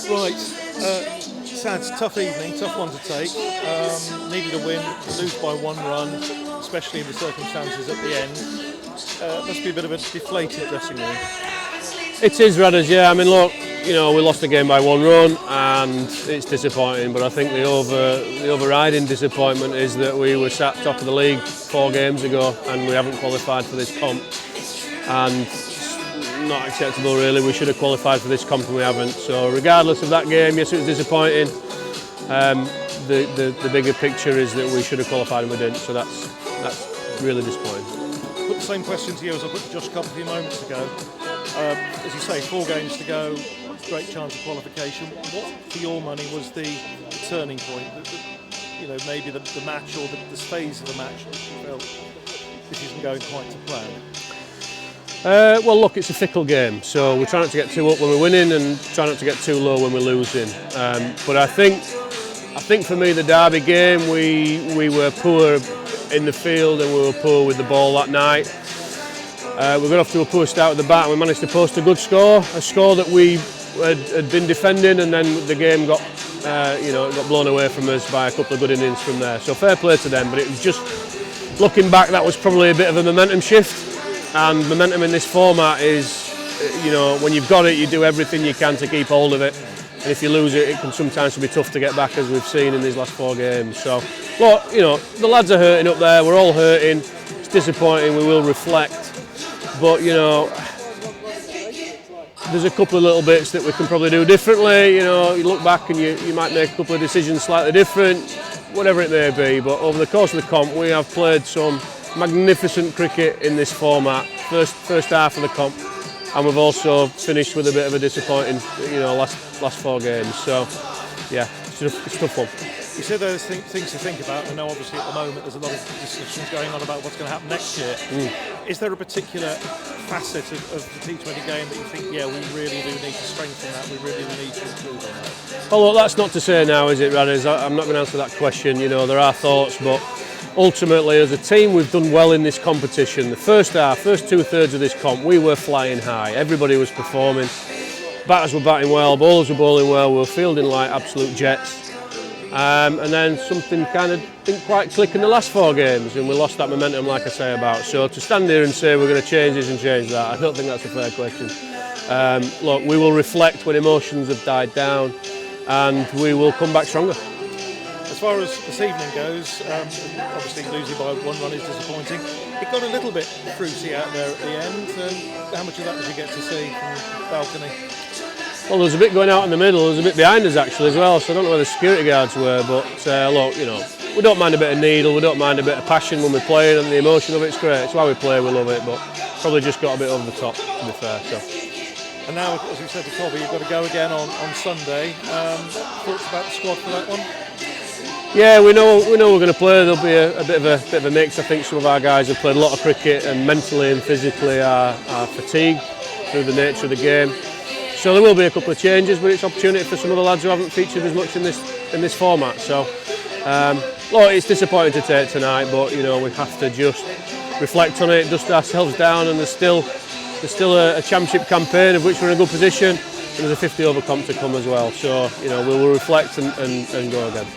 Right, Sad, tough evening, tough one to take. Needed a win, lose by 1 run, especially in the circumstances at the end. Must be a bit of a deflated dressing room. It is, Radders, yeah. I mean, look, we lost the game by 1 run and it's disappointing, but I think the overriding disappointment is that we were sat top of the league 4 games ago and we haven't qualified for this comp. And not acceptable, really. We should have qualified for this comp and we haven't. So regardless of that game, yes, it was disappointing. The bigger picture is that we should have qualified and we didn't. So that's really disappointing. Put the same question to you as I put to Josh Cup a few moments ago. As you say, 4 games to go, great chance of qualification. What, for your money, was the turning point? Maybe the match or the phase of the match that you felt this isn't going quite to plan. Well, look, it's a fickle game, so we try not to get too up when we're winning and try not to get too low when we're losing. But I think for me, the Derby game, we were poor in the field and we were poor with the ball that night. We got off to a poor start at the bat and we managed to post a good score, a score that we had been defending, and then the game got blown away from us by a couple of good innings from there. So fair play to them, but it was just, looking back, that was probably a bit of a momentum shift. And momentum in this format is, when you've got it, you do everything you can to keep hold of it. And if you lose it, it can sometimes be tough to get back, as we've seen in these last 4 games. So, look, the lads are hurting up there. We're all hurting. It's disappointing. We will reflect. But, there's a couple of little bits that we can probably do differently. You look back and you might make a couple of decisions slightly different, whatever it may be. But over the course of the comp, we have played some magnificent cricket in this format, first half of the comp, and we've also finished with a bit of a disappointing, last 4 games. So, yeah, it's tough one. You said there's things to think about. I know obviously at the moment there's a lot of discussions going on about what's going to happen next year. Is there a particular facet of the T20 game that you think, yeah, we really do need to strengthen that, we really do need to improve on that? Well, look, that's not to say now, is it, Radders? I'm not going to answer that question. There are thoughts, but ultimately, as a team, we've done well in this competition. The first 2/3 of this comp, we were flying high. Everybody was performing. Batters were batting well, bowlers were bowling well, we were fielding like absolute jets. And then something kind of didn't quite click in the last 4 games, and we lost that momentum, like I say about. So to stand here and say we're going to change this and change that, I don't think that's a fair question. Look, we will reflect when emotions have died down, and we will come back stronger. As far as this evening goes, obviously losing by 1 run is disappointing. It got a little bit fruity out there at the end. How much of that did you get to see from the balcony? Well, there was a bit going out in the middle. There was a bit behind us actually as well. So I don't know where the security guards were, but look, we don't mind a bit of needle. We don't mind a bit of passion when we're playing, and the emotion of it's great. It's why we play. We love it, but probably just got a bit over the top, to be fair. So. And now, as we said to Cobby, you've got to go again on Sunday. Thoughts about the squad for that one? Yeah, we know we're going to play. There'll be a bit of a mix. I think some of our guys have played a lot of cricket and mentally and physically are fatigued through the nature of the game. So there will be a couple of changes, but it's opportunity for some of the lads who haven't featured as much in this format. So, look, it's disappointing to take tonight, but we have to just reflect on it, dust ourselves down, and there's still a championship campaign of which we're in a good position, and there's a 50 over comp to come as well. So we will reflect and go again.